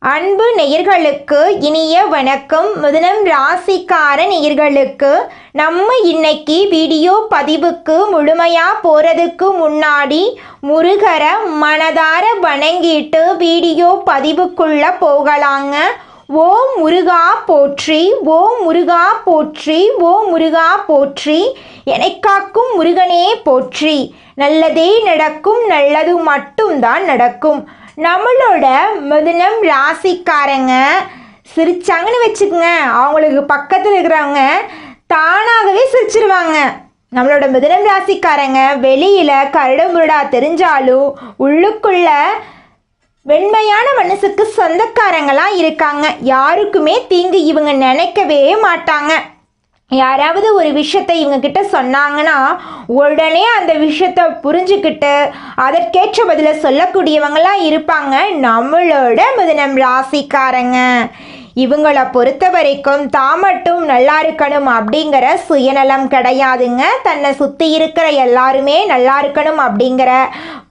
அன்பு நேயர்களுக்கு இனிய வணக்கம். மிதுனம் ராசிக்கார நேயர்களுக்கு நம்ம இன்னைக்கு வீடியோ பதிவுக்கு முழுமையாக போகிறதுக்கு முன்னாடி முருகரை மனதார வணங்கிட்டு வீடியோ பதிவுக்குள்ளே போகலாங்க. ஓம் முருகா போற்றி, ஓம் முருகா போற்றி, ஓம் முருகா போற்றி, எனக்காக்கும் முருகனே போற்றி. நல்லதே நடக்கும், நல்லது மட்டும்தான் நடக்கும். நம்மளோட மிதுனம் ராசிக்காரங்க சிரிச்சாங்கன்னு வச்சுக்கோங்க, அவங்களுக்கு பக்கத்தில் இருக்கிறவங்க தானாகவே சிரிச்சிருவாங்க. நம்மளோட மிதுனம் ராசிக்காரங்க வெளியில் கரடுமுரடா தெரிஞ்சாலும் உள்ளுக்குள்ள வெண்மையான மனசுக்கு சொந்தக்காரங்களாம் இருக்காங்க. யாருக்குமே தீங்கு இவங்க நினைக்கவே மாட்டாங்க. யாராவது ஒரு விஷயத்தை இவங்க கிட்ட சொன்னாங்கன்னா உடனே அந்த விஷயத்தை புரிஞ்சுக்கிட்டு அதற்கேற்ற பதில சொல்லக்கூடியவங்களாம் இருப்பாங்க நம்மளோட மிதுனம் ராசிக்காரங்க. இவங்களை பொறுத்த வரைக்கும் தான் மட்டும் நல்லா இருக்கணும் அப்படிங்கிற சுயநலம் கிடையாதுங்க. தன்னை சுற்றி இருக்கிற எல்லாருமே நல்லா இருக்கணும் அப்படிங்கிற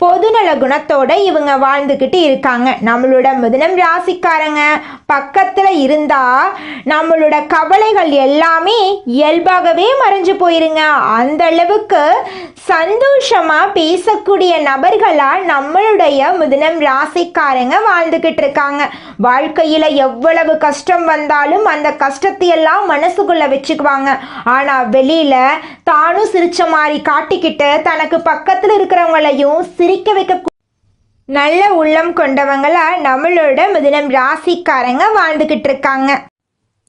பொதுநல குணத்தோட இவங்க வாழ்ந்துக்கிட்டு இருக்காங்க. நம்மளோட மிதுனம் ராசிக்காரங்க பக்கத்தில் இருந்தால் நம்மளோட கவலைகள் எல்லாமே இயல்பாகவே மறைஞ்சு போயிருங்க. அந்த அளவுக்கு சந்தோஷமாக பேசக்கூடிய நபர்களால் நம்மளுடைய மிதுனம் ராசிக்காரங்க வாழ்ந்துக்கிட்டு இருக்காங்க. வாழ்க்கையில் எவ்வளவு கஷ்டம் வந்தாலும் அந்த கஷ்டத்தை எல்லாம் மனசுக்குள்ள வச்சுக்குவாங்க. ஆனால் வெளியில் தானும் சிரிச்ச மாதிரி காட்டிக்கிட்டு தனக்கு பக்கத்தில் இருக்கிறவங்களையும் சிரிக்க வைக்க நல்ல உள்ளம் கொண்டவங்களா நம்மளோட மிதுனம் ராசிக்காரங்க வாழ்ந்துக்கிட்டு இருக்காங்க.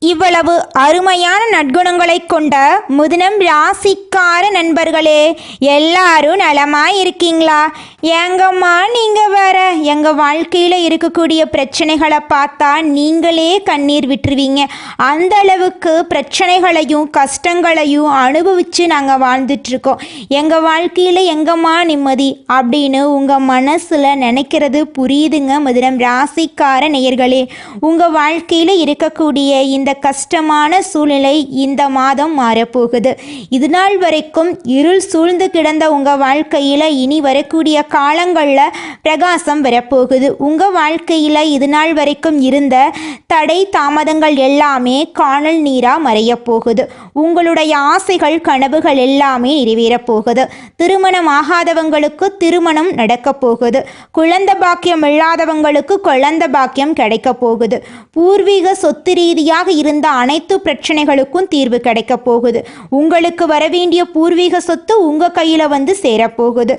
இவ்வளவு அருமையான நற்குணங்களை கொண்ட மிதுனம் ராசிக்கார நண்பர்களே, எல்லாரும் நலமாக இருக்கீங்களா? ஏங்கம்மா நீங்கள் வேற எங்கள் வாழ்க்கையில் இருக்கக்கூடிய பிரச்சனைகளை பார்த்தா நீங்களே கண்ணீர் விட்டுருவீங்க. அந்த அளவுக்கு பிரச்சனைகளையும் கஷ்டங்களையும் அனுபவித்து நாங்கள் வாழ்ந்துட்டுருக்கோம். எங்கள் வாழ்க்கையில் எங்கம்மா நிம்மதி அப்படின்னு உங்கள் மனசில் நினைக்கிறது புரியுதுங்க மிதுனம் ராசிக்கார நேயர்களே. உங்கள் வாழ்க்கையில் இருக்கக்கூடிய இந்த கஷ்டமான சூழ்நிலை இந்த மாதம் மாறப்போகுது. இது நாள் வரைக்கும் இருள் சூழ்ந்து கிடந்த உங்கள் வாழ்க்கையில் இனி வரக்கூடிய காலங்களில் பிரகாசம் வரப்போகுது. உங்கள் வாழ்க்கையில் இது நாள் வரைக்கும் இருந்த தடை தாமதங்கள் எல்லாமே காணல் நீராக மறைய போகுது. உங்களுடைய ஆசைகள் கனவுகள் எல்லாமே நிறைவேறப் போகுது. திருமணம் ஆகாதவங்களுக்கு திருமணம் நடக்க போகுது. குழந்தை பாக்கியம் இல்லாதவங்களுக்கு குழந்தை பாக்கியம் கிடைக்க போகுது. பூர்வீக சொத்து ரீதியாக இருந்த அனைத்து பிரச்சனைகளுக்கும் தீர்வு கிடைக்க போகுது. உங்களுக்கு வரவேண்டிய பூர்வீக சொத்து உங்கள் கையில் வந்து சேரப்போகுது.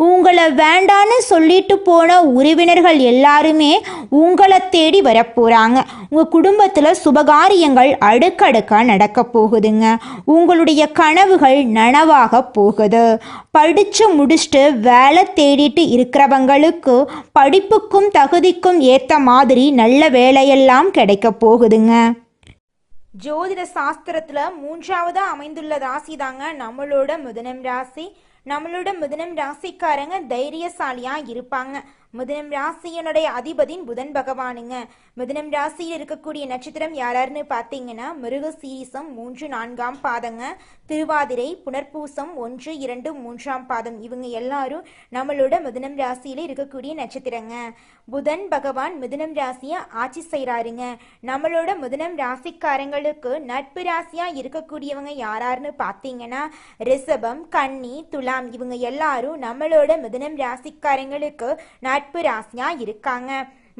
உங்களை வேண்டான்னு சொல்லிட்டு போன உறவினர்கள் எல்லாருமே உங்களை தேடி வரப்போகிறாங்க. உங்கள் குடும்பத்தில் சுபகாரியங்கள் அடுக்கடுக்காக நடக்க போகுதுங்க. உங்களுடைய கனவுகள் நனவாக போகுது. படித்து முடிச்சுட்டு வேலை தேடிட்டு இருக்கிறவங்களுக்கு படிப்புக்கும் தகுதிக்கும் ஏற்ற மாதிரி நல்ல வேலையெல்லாம் கிடைக்க போகுதுங்க. ஜோதிட சாஸ்திரத்தில் 3ஆவதா அமைந்துள்ள ராசி தாங்க நம்மளோட மிதுனம் ராசி. நம்மளோட மிதுனம் ராசிக்காரங்க தைரியசாலியாக இருப்பாங்க. மிதுனம் ராசியனுடைய அதிபதியின் புதன் பகவானுங்க. மிதுனம் ராசியில் இருக்கக்கூடிய நட்சத்திரம் யாராருன்னு பார்த்தீங்கன்னா மிருகசீரிசம் 3, 4ஆம் பாதங்க, திருவாதிரை, புனர்பூசம் 1, 2, 3ஆம் பாதம். இவங்க எல்லாரும் நம்மளோட மிதுனம் ராசியில் இருக்கக்கூடிய நட்சத்திரங்க. புதன் பகவான் மிதுனம் ராசியை ஆட்சி செய்கிறாருங்க. நம்மளோட மிதுனம் ராசிக்காரங்களுக்கு நட்பு ராசியாக இருக்கக்கூடியவங்க யாராருன்னு பார்த்தீங்கன்னா ரிஷபம், கன்னி, துலாம். இவங்க எல்லாரும் நம்மளோட மிதுனம் ராசிக்காரங்களுக்கு நட்பு ராசியா இருக்காங்க.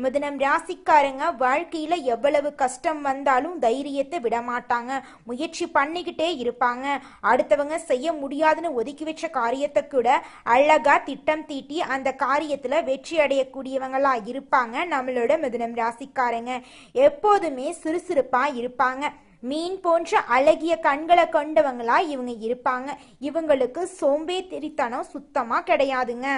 மிதுனம் ராசிக்காரங்க வாழ்க்கையில எவ்வளவு கஷ்டம் வந்தாலும் தைரியத்தை விட மாட்டாங்க. முயற்சி பண்ணிக்கிட்டே இருப்பாங்க. அடுத்தவங்க செய்ய முடியாதுன்னு ஒதுக்கி வச்ச காரியத்தை கூட அழகா திட்டம் தீட்டி அந்த காரியத்துல வெற்றி அடையக்கூடியவங்களா இருப்பாங்க. நம்மளோட மிதுனம் ராசிக்காரங்க எப்போதுமே சுறுசுறுப்பா இருப்பாங்க. மீன் போன்ற அழகிய கண்களை கொண்டவங்களா இவங்க இருப்பாங்க. இவங்களுக்கு சோம்பேறித்தனம் சுத்தமா கிடையாதுங்க.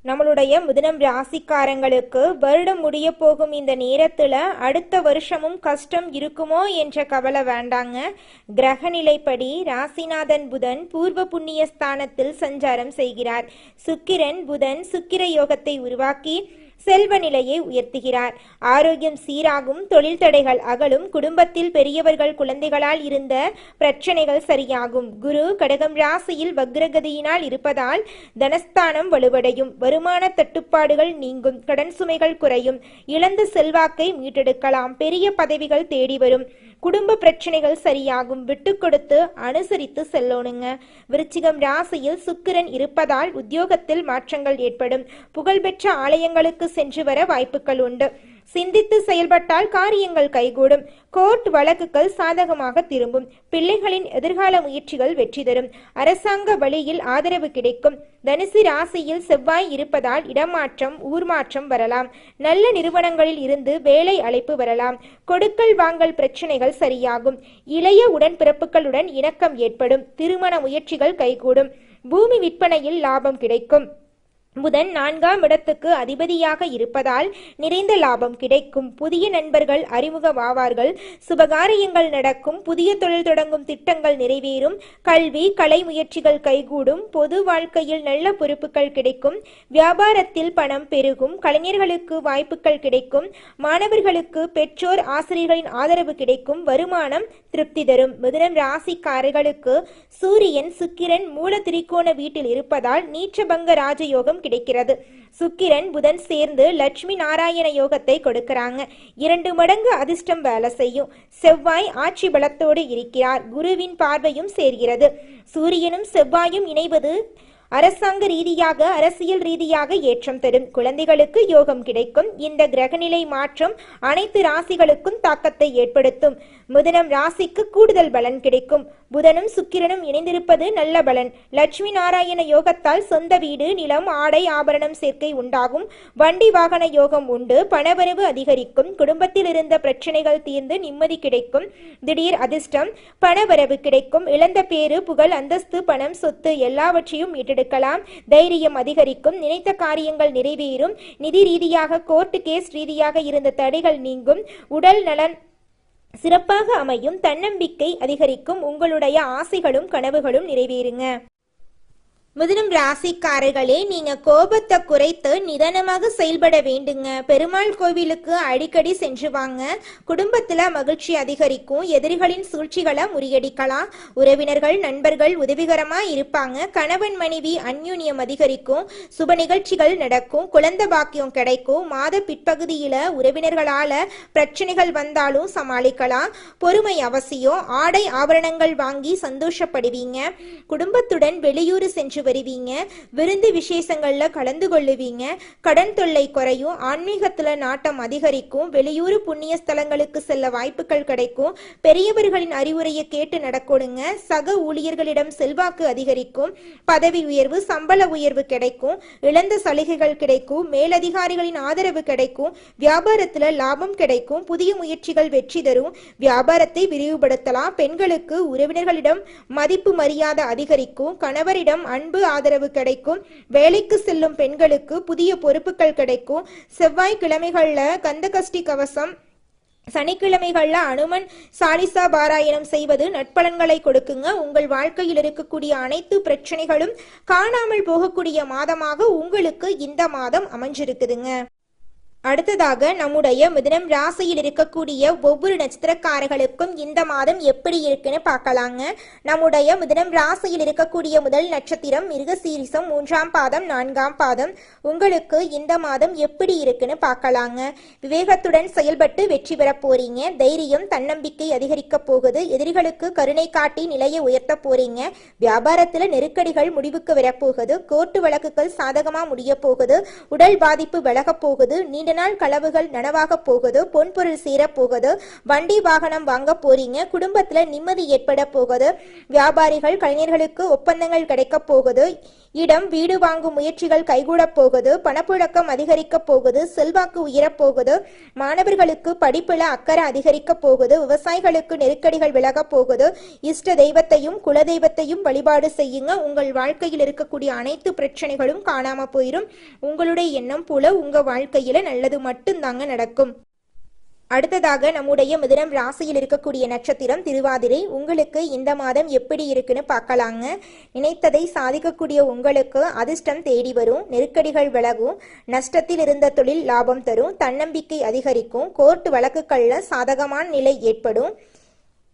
நம்மளுடைய மிதுனம் ராசிக்காரங்களுக்கு வருடம் முடிய போகும் இந்த நேரத்தில் அடுத்த வருஷமும் கஷ்டம் இருக்குமோ என்ற கவலை வேண்டாங்க. கிரகநிலைப்படி ராசிநாதன் புதன் பூர்வ புண்ணிய ஸ்தானத்தில் சஞ்சாரம் செய்கிறார். சுக்கிரன் புதன் சுக்கிர யோகத்தை உருவாக்கி செல்வ நிலையை உயர்த்துகிறார். ஆரோக்கியம் சீராகும், தொழில் தடைகள் அகலும், குடும்பத்தில் பெரியவர்கள் குழந்தைகளால் இருந்த பிரச்சனைகள் சரியாகும். குரு கடகம் ராசியில் வக்ரகதியினால் இருப்பதால் தனஸ்தானம் வலுவடையும், வருமான தட்டுப்பாடுகள் நீங்கும், கடன் சுமைகள் குறையும், இழந்த செல்வாக்கை மீட்டெடுக்கலாம், பெரிய பதவிகள் தேடி வரும், குடும்ப பிரச்சனைகள் சரியாகும், விட்டு கொடுத்து அனுசரித்து செல்லணுங்க. விருச்சிகம் ராசியில் சுக்கிரன் இருப்பதால் உத்தியோகத்தில் மாற்றங்கள் ஏற்படும், புகழ்பெற்ற ஆலயங்களுக்கு சென்று வர வாய்ப்புகள் உண்டு, சிந்தித்து செயல்பட்டால் காரியங்கள் கைகூடும், கோர்ட் வழக்குகள் சாதகமாக திரும்பும், பிள்ளைகளின் எதிர்கால முயற்சிகள் வெற்றி தரும், அரசாங்க வழியில் ஆதரவு கிடைக்கும். தனுசு ராசியில் செவ்வாய் இருப்பதால் இடமாற்றம் ஊர் மாற்றம் வரலாம், நல்ல நிறுவனங்களில் இருந்து வேலை அழைப்பு வரலாம், கொடுக்கல் வாங்கல் பிரச்சனைகள் சரியாகும், இளைய உடன்பிறப்புகளுடன் இணக்கம் ஏற்படும், திருமண முயற்சிகள் கைகூடும், பூமி விற்பனையில் லாபம் கிடைக்கும். புதன் 4ஆம் இடத்துக்கு அதிபதியாக இருப்பதால் நிறைந்த லாபம் கிடைக்கும், புதிய நண்பர்கள் அறிமுகமாவார்கள், சுபகாரியங்கள் நடக்கும், புதிய தொழில் தொடங்கும் திட்டங்கள் நிறைவேறும், கல்வி கலை முயற்சிகள் கைகூடும், பொது வாழ்க்கையில் நல்ல பொறுப்புகள் கிடைக்கும், வியாபாரத்தில் பணம் பெருகும், கலைஞர்களுக்கு வாய்ப்புகள் கிடைக்கும், மாணவர்களுக்கு பெற்றோர் ஆசிரியர்களின் ஆதரவு கிடைக்கும், வருமானம் திருப்தி தரும். மிதுனம் ராசிக்காரர்களுக்கு சூரியன் சுக்கிரன் மூல திரிகோண வீட்டில் இருப்பதால் நீச்சபங்க ராஜயோகம் கிடைக்கிறது. சுக்கிரன் புதன் சேர்ந்து லட்சுமி நாராயண யோகத்தை கொடுக்கறாங்க, 2 மடங்கு அதிர்ஷ்டம் வேலை செய்யும். செவ்வாய் ஆட்சி பலத்தோடு இருக்கிறார், குருவின் பார்வையும் சேர்கிறது. சூரியனும் செவ்வாயும் இணைவது அரசாங்க ரீதியாக அரசியல் ரீதியாக ஏற்றம் தரும், குழந்தைகளுக்கு யோகம் கிடைக்கும். இந்த கிரகநிலை மாற்றம் அனைத்து ராசிகளுக்கும் தாக்கத்தை ஏற்படுத்தும். மிதுனம் ராசிக்கு கூடுதல் பலன் கிடைக்கும். புதனும் சுக்கிரனும் இணைந்திருப்பது நல்ல பலன். லட்சுமி நாராயண யோகத்தால் சொந்த வீடு நிலம் ஆடை ஆபரணம் சேர்க்கை உண்டாகும், வண்டி வாகன யோகம் உண்டு, பணவரவு அதிகரிக்கும், குடும்பத்தில் இருந்த பிரச்சனைகள் தீர்ந்து நிம்மதி கிடைக்கும், திடீர் அதிர்ஷ்டம் பணவரவு கிடைக்கும், இழந்த பேரு புகழ் அந்தஸ்து பணம் சொத்து எல்லாவற்றையும் மீட்டெடுக்கலாம், தைரியம் அதிகரிக்கும், நினைத்த காரியங்கள் நிறைவேறும், நிதி ரீதியாக கோர்ட்டு கேஸ் ரீதியாக இருந்த தடைகள் நீங்கும், உடல் நலன் சிறப்பாக அமையும், தன்னம்பிக்கை அதிகரிக்கும், உங்களுடைய ஆசைகளும் கனவுகளும் நிறைவேறுங்க. மிதுனம் ராசிக்காரர்களே, நீங்க கோபத்தை குறைத்து நிதானமாக செயல்பட வேண்டுங்க. பெருமாள் கோவிலுக்கு அடிக்கடி சென்று வாங்க, குடும்பத்துல மகிழ்ச்சி அதிகரிக்கும், எதிரிகளின் சூழ்ச்சிகளை முறியடிக்கலாம், உறவினர்கள் நண்பர்கள் உதவிகரமா இருப்பாங்க, கணவன் மனைவி அந்யூன்யம் அதிகரிக்கும், சுப நிகழ்ச்சிகள் நடக்கும், குழந்தை பாக்கியம் கிடைக்கும், மாத பிற்பகுதியில உறவினர்களால பிரச்சனைகள் வந்தாலும் சமாளிக்கலாம், பொறுமை அவசியம், ஆடை ஆபரணங்கள் வாங்கி சந்தோஷப்படுவீங்க, குடும்பத்துடன் வெளியூர் சென்று வருவீங்க, விருந்து விசேஷங்கள்ல கலந்து கொள்ளுவீங்க, கடன் தொல்லை குறையும், ஆன்மீகத்துல நாட்டம் அதிகரிக்கும், வெளியூர் புண்ணிய ஸ்தலங்களுக்கு செல்ல வாய்ப்புகள் கிடைக்கும், பெரியவர்களின் அறிவுரையை கேட்டு நடக்கணுங்க, சக ஊழியர்களிடம் செல்வாக்கு அதிகரிக்கும், பதவி உயர்வு சம்பள உயர்வு கிடைக்கும், இழந்த சலுகைகள் கிடைக்கும், மேலதிகாரிகளின் ஆதரவு கிடைக்கும், வியாபாரத்துல லாபம் கிடைக்கும், புதிய முயற்சிகள் வெற்றி தரும், வியாபாரத்தை விரிவுபடுத்தலாம், பெண்களுக்கு உறவினர்களிடம் மதிப்பு மரியாதை அதிகரிக்கும், கணவரிடம் அன்பு ஆதரவு கிடைக்கும், வேலைக்கு செல்லும் பெண்களுக்கு புதிய பொறுப்புகள் கிடைக்கும், செவ்வாய்க்கிழமைகள்ல கந்தகஷ்டி கவசம், சனிக்கிழமைகள்ல அனுமன் சாலிசா பாராயணம் செய்வது நட்பலன்களை கொடுக்குங்க. உங்கள் வாழ்க்கையில் இருக்கக்கூடிய அனைத்து பிரச்சனைகளும் காணாமல் போகக்கூடிய மாதமாக உங்களுக்கு இந்த மாதம் அமைஞ்சிருக்குதுங்க. அடுத்ததாக நம்முடைய மிதுனம் ராசியில் இருக்கக்கூடிய ஒவ்வொரு நட்சத்திரக்காரர்களுக்கும் இந்த மாதம் எப்படி இருக்குன்னு பார்க்கலாங்க. நம்முடைய மிதுனம் ராசியில் இருக்கக்கூடிய முதல் நட்சத்திரம் மிருகசீரிசம் 3ஆம் பாதம் 4ஆம் பாதம். உங்களுக்கு இந்த மாதம் எப்படி இருக்குன்னு பார்க்கலாங்க. விவேகத்துடன் செயல்பட்டு வெற்றி பெற போறீங்க, தைரியம் தன்னம்பிக்கை அதிகரிக்க போகுது, எதிரிகளுக்கு கருணை காட்டி நிலையை உயர்த்த போறீங்க, வியாபாரத்துல நெருக்கடிகள் முடிவுக்கு வரப்போகுது, கோர்ட்டு வழக்குகள் சாதகமா முடிய போகுது, உடல் பாதிப்பு விலக போகுது, நீண்ட நாள் களவுகள் நனவாக போகுது, பொன்பொருள் சேர போகுது, வண்டி வாகனம் வாங்க போறீங்க, குடும்பத்துல நிம்மதி ஏற்பட போகுது, வியாபாரிகள் கலைஞர்களுக்கு ஒப்பந்தங்கள் கிடைக்க போகுது, இடம் வீடு வாங்கும் முயற்சிகள் கைகூட போகுது, பணப்புழக்கம் அதிகரிக்க போகுது, செல்வாக்கு உயரப்போகுது, மாணவர்களுக்கு படிப்புல அக்கறை அதிகரிக்க போகுது, விவசாயிகளுக்கு நெருக்கடிகள் விலக போகுது, இஷ்ட தெய்வத்தையும் குல தெய்வத்தையும் வழிபாடு செய்யுங்க. உங்கள் வாழ்க்கையில் இருக்கக்கூடிய அனைத்து பிரச்சனைகளும் காணாம போயிடும். உங்களுடைய எண்ணம் போல உங்க வாழ்க்கையில நல்லது மட்டும்தாங்க நடக்கும். அடுத்ததாக நம்முடைய மிதுனம் ராசியில் இருக்கக்கூடிய நட்சத்திரம் திருவாதிரை. உங்களுக்கு இந்த மாதம் எப்படி இருக்குன்னு பார்க்கலாங்க. நினைத்ததை சாதிக்கக்கூடிய உங்களுக்கு அதிர்ஷ்டம் தேடி வரும், நெருக்கடிகள் விலகும், நஷ்டத்தில் இருந்த தொழில் லாபம் தரும், தன்னம்பிக்கை அதிகரிக்கும், கோர்ட் வழக்குகள்ல சாதகமான நிலை ஏற்படும்,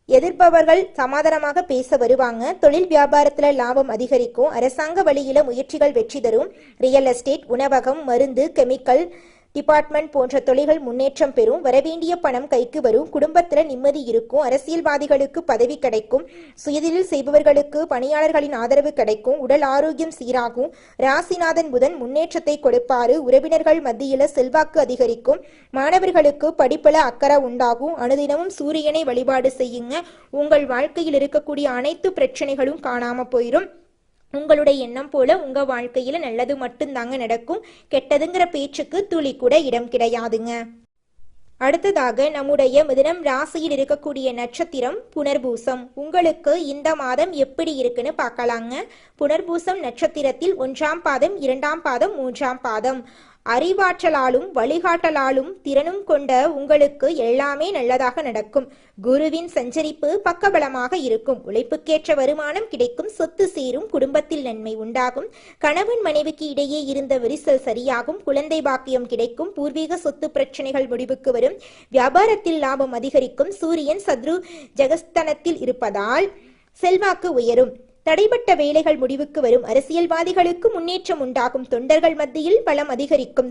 எதிர்ப்பவர்கள் சமாதானமாக பேச வருவாங்க, தொழில் வியாபாரத்தில் லாபம் அதிகரிக்கும், அரசாங்க வழியில முயற்சிகள் வெற்றி தரும், ரியல் எஸ்டேட், உணவகம், மருந்து, கெமிக்கல் டிபார்ட்மெண்ட் போன்ற தொழில்கள் முன்னேற்றம் பெறும், வரவேண்டிய பணம் கைக்கு வரும், குடும்பத்தில் நிம்மதி இருக்கும், அரசியல்வாதிகளுக்கு பதவி கிடைக்கும், சுயதொழில் செய்பவர்களுக்கு பணியாளர்களின் ஆதரவு கிடைக்கும், உடல் ஆரோக்கியம் சீராகும், ராசிநாதன் புதன் முன்னேற்றத்தை கொடுப்பாரு, உறவினர்கள் மத்தியில செல்வாக்கு அதிகரிக்கும், மாணவர்களுக்கு படிப்புல அக்கறை உண்டாகும், அனுதினமும் சூரியனை வழிபாடு செய்யுங்க. உங்கள் வாழ்க்கையில் இருக்கக்கூடிய அனைத்து பிரச்சனைகளும் காணாம போயிடும். உங்களுடைய எண்ணம் போல உங்க வாழ்க்கையில நல்லது மட்டும்தாங்க நடக்கும். கெட்டதுங்கிற பேச்சுக்கு துளி கூட இடம் கிடையாதுங்க. அடுத்ததாக நம்முடைய மிதுனம் ராசியில் இருக்கக்கூடிய நட்சத்திரம் புனர்பூசம். உங்களுக்கு இந்த மாதம் எப்படி இருக்குன்னு பார்க்கலாங்க. புனர்பூசம் நட்சத்திரத்தில் 1ஆம் பாதம், 2ஆம் பாதம், 3ஆம் பாதம். அறிவாற்றலாலும் வழிகாட்டலாலும் திறனும் கொண்ட உங்களுக்கு எல்லாமே நல்லதாக நடக்கும். குருவின் சஞ்சரிப்பு பக்கபலமாக இருக்கும். உழைப்புக்கேற்ற வருமானம் கிடைக்கும், சொத்து சேரும், குடும்பத்தில் நன்மை உண்டாகும், கணவன் மனைவிக்கு இடையே இருந்த விரிசல் சரியாகும், குழந்தை பாக்கியம் கிடைக்கும், பூர்வீக சொத்து பிரச்சனைகள் முடிவுக்கு வரும், வியாபாரத்தில் லாபம் அதிகரிக்கும், சூரியன் சத்ரு ஜெகஸ்தனத்தில் இருப்பதால் செல்வாக்கு உயரும், தடைப்பட்ட வேலைகள் முடிவுக்கு வரும், அரசியல்வாதிகளுக்கு முன்னேற்றம் உண்டாகும், தொண்டர்கள் மத்தியில் பலம் அதிகரிக்கும்,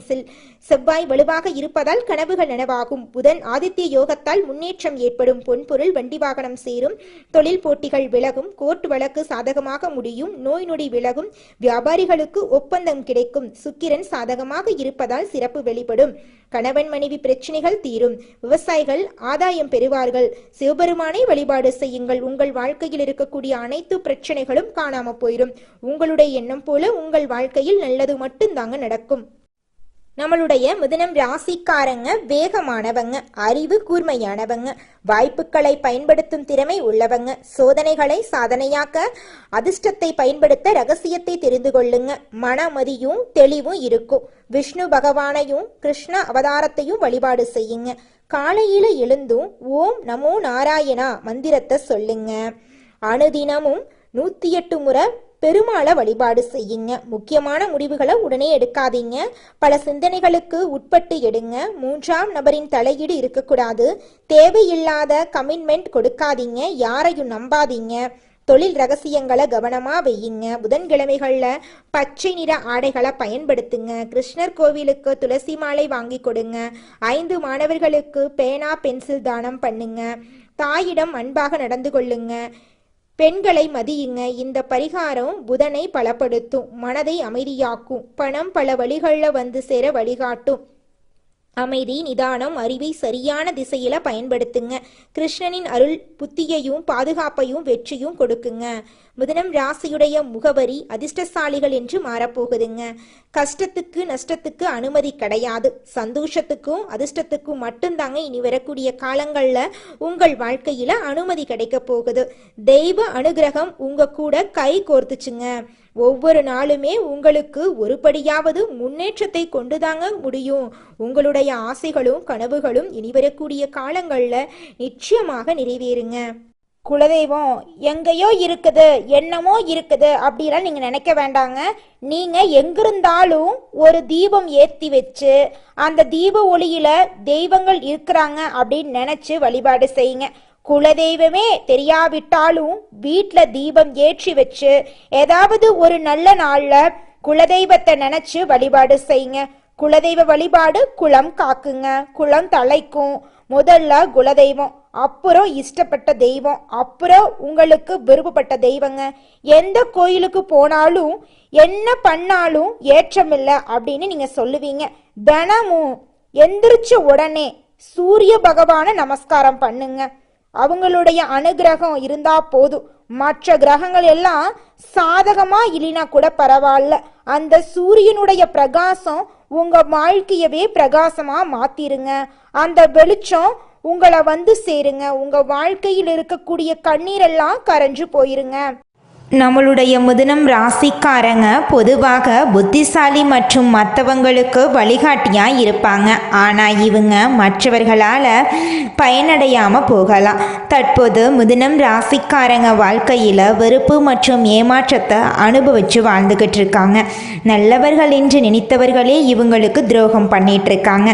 செவ்வாய் வலுவாக இருப்பதால் கனவுகள் நனவாகும், புதன் ஆதித்ய யோகத்தால் முன்னேற்றம் ஏற்படும், பொன்பொருள் வண்டி வாகனம் சேரும், தொழில் போட்டிகள் விலகும், கோர்ட் வழக்கு சாதகமாக முடியும், நோய் நொடி விலகும், வியாபாரிகளுக்கு ஒப்பந்தம் கிடைக்கும், சுக்கிரன் சாதகமாக இருப்பதால் சிறப்பு வெளிப்படும், கணவன் மனைவி பிரச்சனைகள் தீரும், விவசாயிகள் ஆதாயம் பெறுவார்கள், சிவபெருமானை வழிபாடு செய்யுங்கள். உங்கள் வாழ்க்கையில் இருக்கக்கூடிய அனைத்து பிரச்சனைகளும் காணாம போயிடும். உங்களுடைய எண்ணம் போல உங்கள் வாழ்க்கையில் நல்லது மட்டும்தாங்க நடக்கும். நம்மளுடைய மிதுனம் ராசிக்காரங்க வேகமானவங்க, அறிவு கூர்மையானவங்க, வாய்ப்புகளை பயன்படுத்தும் திறமை உள்ளவங்க, சோதனைகளை சாதனையாக்க அதிர்ஷ்டத்தை பயன்படுத்த ரகசியத்தை தெரிந்து கொள்ளுங்க. மனமதியும் தெளிவும் இருக்கும். விஷ்ணு பகவானையும் கிருஷ்ண அவதாரத்தையும் வழிபாடு செய்யுங்க. காலையில எழுந்தும் ஓம் நமோ நாராயணா மந்திரத்தை சொல்லுங்க. அனுதினமும் 108 முறை பெருமாளை வழிபாடு செய்யுங்க. முக்கியமான முடிவுகளை உடனே எடுக்காதீங்க. பல சிந்தனைகளுக்கு உட்பட்டு எடுங்க. 3ஆம் நபரின் தலையீடு இருக்கக்கூடாது. தேவையில்லாத கமிட்மெண்ட் கொடுக்காதீங்க. யாரையும் நம்பாதீங்க. தொழில் ரகசியங்களை கவனமா வையுங்க. புதன்கிழமைகள்ல பச்சை நிற ஆடைகளை பயன்படுத்துங்க. கிருஷ்ணர் கோவிலுக்கு துளசி மாலை வாங்கி கொடுங்க. 5 மாணவர்களுக்கு பேனா பென்சில் தானம் பண்ணுங்க. தாயிடம் அன்பாக நடந்து கொள்ளுங்க. பெண்களை மதியுங்க. இந்த பரிகாரம் புதனை பலப்படுத்தும், மனதை அமைதியாக்கும், பணம் பல வழிகளில் வந்து சேர வழிகாட்டும். அமைதி, நிதானம், அறிவை சரியான திசையில பயன்படுத்துங்க. கிருஷ்ணனின் அருள் புத்தியையும் பாதுகாப்பையும் வெற்றியும் கொடுக்குங்க. மிதுனம் ராசியுடைய முகவரி அதிர்ஷ்டசாலிகள் என்று மாறப்போகுதுங்க. கஷ்டத்துக்கு நஷ்டத்துக்கு அனுமதி கிடையாது. சந்தோஷத்துக்கும் அதிர்ஷ்டத்துக்கும் மட்டும்தாங்க இனி வரக்கூடிய காலங்கள்ல உங்கள் வாழ்க்கையில அனுமதி கிடைக்க போகுது. தெய்வ அனுகிரகம் உங்க கூட கை கோர்த்துச்சுங்க. ஒவ்வொரு நாளுமே உங்களுக்கு ஒருபடியாவது முன்னேற்றத்தை கொண்டுதாங்க முடியும். உங்களுடைய ஆசைகளும் கனவுகளும் இனி வரக்கூடிய காலங்கள்ல நிச்சயமாக நிறைவேறுங்க. குலதெய்வம் எங்கேயோ இருக்குது, என்னமோ இருக்குது அப்படிலாம் நீங்க நினைக்க வேண்டாங்க. நீங்க எங்கிருந்தாலும் ஒரு தீபம் ஏற்றி வச்சு அந்த தீப ஒளியில தெய்வங்கள் இருக்கிறாங்க அப்படின்னு நினைச்சு வழிபாடு செய்யுங்க. குலதெய்வமே தெரியாவிட்டாலும் வீட்டில் தீபம் ஏற்றி வச்சு ஏதாவது ஒரு நல்ல நாள்ல குலதெய்வத்தை நினைச்சு வழிபாடு செய்யுங்க. குலதெய்வ வழிபாடு குலம் காக்குங்க, குலம் தலைக்கும். முதல்ல குலதெய்வம், அப்புறம் இஷ்டப்பட்ட தெய்வம், அப்புறம் உங்களுக்கு விருப்பப்பட்ட தெய்வங்க. எந்த கோயிலுக்கு போனாலும் என்ன பண்ணாலும் ஏற்றமில்லை அப்படின்னு நீங்க சொல்லுவீங்க. தினமும் எந்திரிச்ச உடனே சூரிய பகவான நமஸ்காரம் பண்ணுங்க. அவங்களுடைய அனுகிரகம் இருந்தா போதும். மற்ற கிரகங்கள் எல்லாம் சாதகமா இல்லைனா கூட பரவாயில்ல. அந்த சூரியனுடைய பிரகாசம் உங்க வாழ்க்கையவே பிரகாசமா மாத்திருங்க. அந்த வெளிச்சம் உங்களை வந்து சேருங்க. உங்க வாழ்க்கையில் இருக்கக்கூடிய கண்ணீரெல்லாம் கரைஞ்சு போயிருங்க. நம்மளுடைய மிதுனம் ராசிக்காரங்க பொதுவாக புத்திசாலி மற்றும் மற்றவங்களுக்கு வழிகாட்டியாக இருப்பாங்க. ஆனால் இவங்க மற்றவர்களால் பயனடையாமல் போகலாம். தற்போது மிதுனம் ராசிக்காரங்க வாழ்க்கையில் வெறுப்பு மற்றும் ஏமாற்றத்தை அனுபவித்து வாழ்ந்துக்கிட்டு இருக்காங்க. நல்லவர்கள் என்று நினைத்தவர்களே இவங்களுக்கு துரோகம் பண்ணிட்டு இருக்காங்க.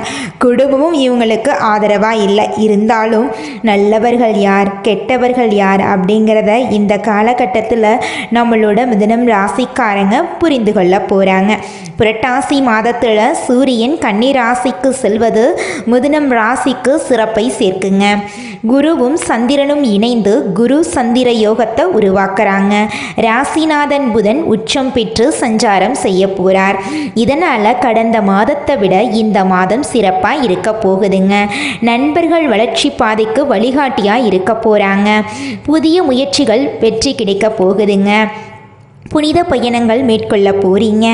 குடும்பமும் இவங்களுக்கு ஆதரவாக இல்லை. இருந்தாலும் நல்லவர்கள் யார் கெட்டவர்கள் யார் அப்படிங்கிறத இந்த காலகட்டத்தில் நம்மளோட மிதுனம் ராசிக்காரங்க புரிந்து கொள்ள போகிறாங்க. புரட்டாசி மாதத்தில் சூரியன் கன்னி ராசிக்கு செல்வது மிதுனம் ராசிக்கு சிறப்பை சேர்க்குங்க. குருவும் சந்திரனும் இணைந்து குரு சந்திர யோகத்தை உருவாக்குறாங்க. ராசிநாதன் புதன் உச்சம் பெற்று சஞ்சாரம் செய்ய போகிறார். இதனால் கடந்த மாதத்தை விட இந்த மாதம் சிறப்பாக இருக்க போகுதுங்க. நண்பர்கள் வளர்ச்சி பாதைக்கு வழிகாட்டியாக இருக்க போகிறாங்க. புதிய முயற்சிகள் வெற்றி கிடைக்க போகுதுங்க. புனித பயணங்கள் மேற்கொள்ள போறீங்க.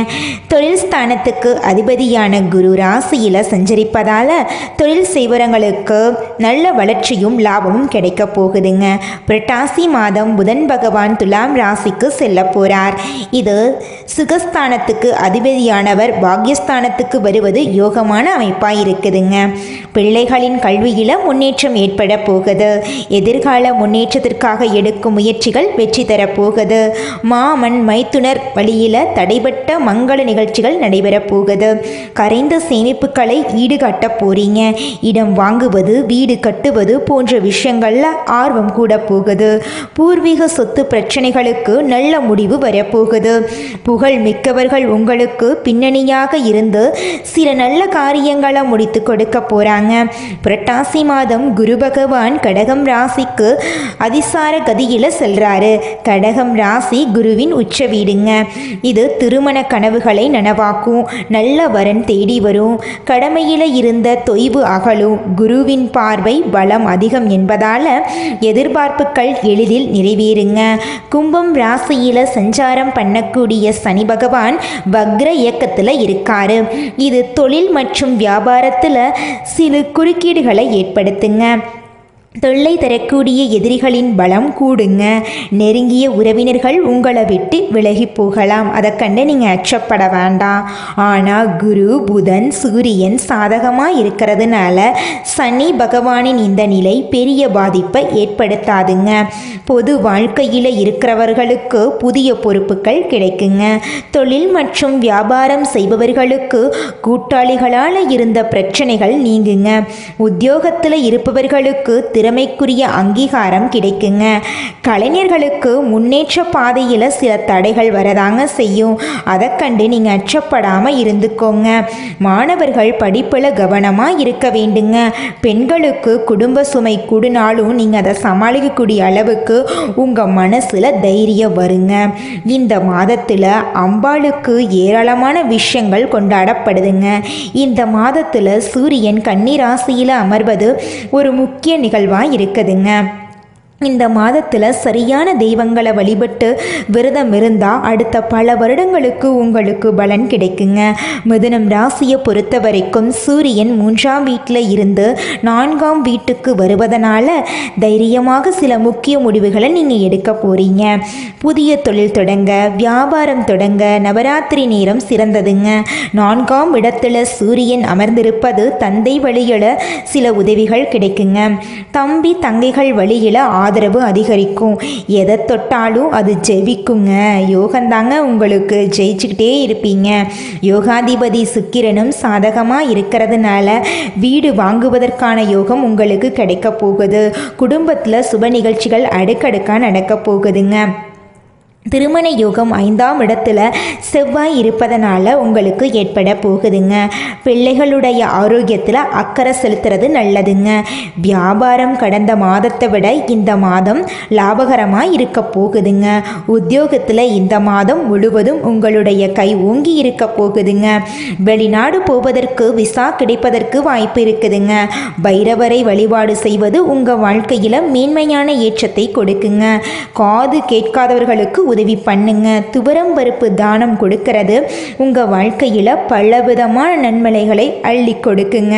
தொழில் ஸ்தானத்துக்கு அதிபதியான குரு ராசியில் சஞ்சரிப்பதால் தொழில் செய்வரங்களுக்கு நல்ல வளர்ச்சியும் லாபமும் கிடைக்க போகுதுங்க. புரட்டாசி மாதம் புதன் பகவான் துலாம் ராசிக்கு செல்ல போகிறார். இது சுகஸ்தானத்துக்கு அதிபதியானவர் பாக்யஸ்தானத்துக்கு வருவது யோகமான அமைப்பாக இருக்குதுங்க. பிள்ளைகளின் கல்வியில் முன்னேற்றம் ஏற்பட போகுது. எதிர்கால முன்னேற்றத்திற்காக எடுக்கும் முயற்சிகள் வெற்றி தரப்போகுது. மாமன் மைத்துனர் வழியில் தடைபட்ட மங்கள நிகழ்ச்சிகள் நடைபெறப் போகுது. கரைந்த சேமிப்புகளை ஈடுகட்ட போறீங்க. இடம் வாங்குவது வீடு கட்டுவது போன்ற விஷயங்கள்ல ஆர்வம் கூட போகுது. பூர்வீக சொத்து பிரச்சனைகளுக்கு நல்ல முடிவு வரப்போகுது. புகழ் மிக்கவர்கள் உங்களுக்கு பின்னணியாக இருந்து சில நல்ல காரியங்களை முடித்து கொடுக்க போறாங்க. புரட்டாசி மாதம் குரு பகவான் கடகம் ராசிக்கு அதிசார கதியில செல்றாரு. கடகம் ராசி குருவின் உச்ச வீடுங்க. இது திருமண கனவுகளை நனவாக்கும். நல்ல வரன் தேடி வரும். கடமையில இருந்த தொய்வு அகலும். குருவின் பார்வை பலம் அதிகம் என்பதால எதிர்பார்ப்புகள் எளிதில் நிறைவேறுங்க. கும்பம் ராசியில சஞ்சாரம் பண்ணக்கூடிய சனி பகவான் வக்ர இயக்கத்தில் இருக்காரு. இது தொழில் மற்றும் வியாபாரத்தில் சில குறுக்கீடுகளை ஏற்படுத்துங்க. தொல்லை தரக்கூடிய எதிரிகளின் பலம் கூடுங்க. நெருங்கிய உறவினர்கள் உங்களை விட்டு விலகி போகலாம். அதை கண்டு நீங்கள் அச்சப்பட வேண்டாம். ஆனால் குரு புதன் சூரியன் சாதகமாக இருக்கிறதுனால சனி பகவானின் இந்த நிலை பெரிய பாதிப்பை ஏற்படுத்தாதுங்க. பொது வாழ்க்கையில் இருக்கிறவர்களுக்கு புதிய பொறுப்புகள் கிடைக்குங்க. தொழில் மற்றும் வியாபாரம் செய்பவர்களுக்கு கூட்டாளிகளால் இருந்த பிரச்சனைகள் நீங்குங்க. உத்தியோகத்தில் இருப்பவர்களுக்கு திறமைக்குரிய அங்கீகாரம் கிடைக்குங்க. கலைஞர்களுக்கு முன்னேற்ற பாதையில் சில தடைகள் வரதாங்க செய்யும். அதை கண்டு நீங்கள் அச்சப்படாமல் இருந்துக்கோங்க. மாணவர்கள் படிப்பில் கவனமாக இருக்க வேண்டுங்க. பெண்களுக்கு குடும்ப சுமை கூடினாலும் நீங்கள் அதை சமாளிக்கக்கூடிய அளவுக்கு உங்கள் மனசில் தைரியம் வருங்க. இந்த மாதத்தில் அம்பாளுக்கு ஏராளமான விஷயங்கள் கொண்டாடப்படுதுங்க. இந்த மாதத்தில் சூரியன் கன்னி ராசியில் அமர்வது ஒரு முக்கிய நிகழ்வாக இருக்குதுங்க. இந்த மாதத்தில் சரியான தெய்வங்களை வழிபட்டு விரதம் இருந்தால் அடுத்த பல வருடங்களுக்கு உங்களுக்கு பலன் கிடைக்குங்க. மிதுனம் ராசியை பொறுத்த வரைக்கும் சூரியன் 3ஆம் வீட்டில் இருந்து 4ஆம் வீட்டுக்கு வருவதனால தைரியமாக சில முக்கிய முடிவுகளை நீங்கள் எடுக்க போகிறீங்க. புதிய தொழில் தொடங்க வியாபாரம் தொடங்க நவராத்திரி நேரம் சிறந்ததுங்க. 4ஆம் இடத்துல சூரியன் அமர்ந்திருப்பது தந்தை வழியில் சில உதவிகள் கிடைக்குங்க. தம்பி தங்கைகள் வழியில் ஆதரவு அதிகரிக்கும். எதை தொட்டாலும் அது ஜெயிக்குங்க. யோகந்தாங்க உங்களுக்கு ஜெயிச்சுக்கிட்டே இருப்பீங்க. யோகாதிபதி சுக்கிரனும் சாதகமாக இருக்கிறதுனால வீடு வாங்குவதற்கான யோகம் உங்களுக்கு கிடைக்க போகுது. குடும்பத்தில் சுப நிகழ்ச்சிகள் அடுக்கடுக்காக நடக்க போகுதுங்க. திருமண யோகம் 5ஆம் இடத்துல செவ்வாய் இருப்பதனால உங்களுக்கு ஏற்பட போகுதுங்க. பிள்ளைகளுடைய ஆரோக்கியத்தில் அக்கறை செலுத்துறது நல்லதுங்க. வியாபாரம் கடந்த மாதத்தை விட இந்த மாதம் லாபகரமாக இருக்க போகுதுங்க. உத்தியோகத்தில் இந்த மாதம் முழுவதும் உங்களுடைய கை ஓங்கி இருக்க போகுதுங்க. வெளிநாடு போவதற்கு விசா கிடைப்பதற்கு வாய்ப்பு இருக்குதுங்க. பைரவரை வழிபாடு செய்வது உங்கள் வாழ்க்கையில் மேன்மையான ஏற்றத்தை கொடுக்குங்க. காது கேட்காதவர்களுக்கு உதவி பண்ணுங்க. துவரம் பருப்பு தானம் கொடுக்கிறது உங்கள் வாழ்க்கையில் பலவிதமான நன்மைகளை அள்ளி கொடுக்குங்க.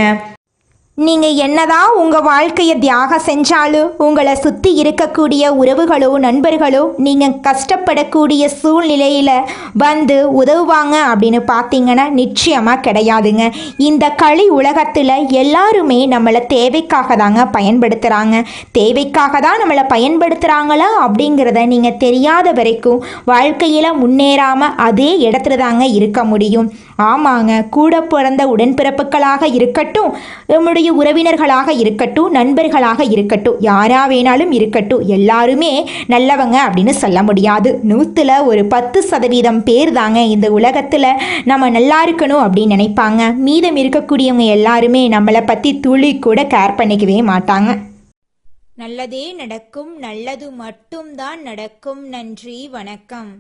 நீங்கள் என்னதான் உங்கள் வாழ்க்கையை தியாகம் செஞ்சாலும் உங்களை சுற்றி இருக்கக்கூடிய உறவுகளோ நண்பர்களோ நீங்கள் கஷ்டப்படக்கூடிய சூழ்நிலையில் வந்து உதவுவாங்க அப்படின்னு பார்த்தீங்கன்னா நிச்சயமாக கிடையாதுங்க. இந்த களி உலகத்தில் எல்லாருமே நம்மளை தேவைக்காக தாங்க பயன்படுத்துகிறாங்க. தேவைக்காக தான் நம்மளை பயன்படுத்துகிறாங்களா அப்படிங்கிறத நீங்கள் தெரியாத வரைக்கும் வாழ்க்கையில் முன்னேறாமல் அதே இடத்துல தாங்க இருக்க முடியும். ஆமாங்க, கூட பிறந்த உடன்பிறப்புகளாக இருக்கட்டும், நம்முடைய உறவினர்களாக இருக்கட்டும், நண்பர்களாக இருக்கட்டும், யாரா வேணாலும் இருக்கட்டும், எல்லாருமே நல்லவங்க அப்படின்னு சொல்ல முடியாது. 100ல் ஒரு 10% பேர் தாங்க இந்த உலகத்தில் நம்ம நல்லா இருக்கணும் அப்படின்னு நினைப்பாங்க. மீதம் இருக்கக்கூடியவங்க எல்லாருமே நம்மளை பற்றி துளி கூட கேர் பண்ணிக்கவே மாட்டாங்க. நல்லதே நடக்கும், நல்லது மட்டும்தான் நடக்கும். நன்றி, வணக்கம்.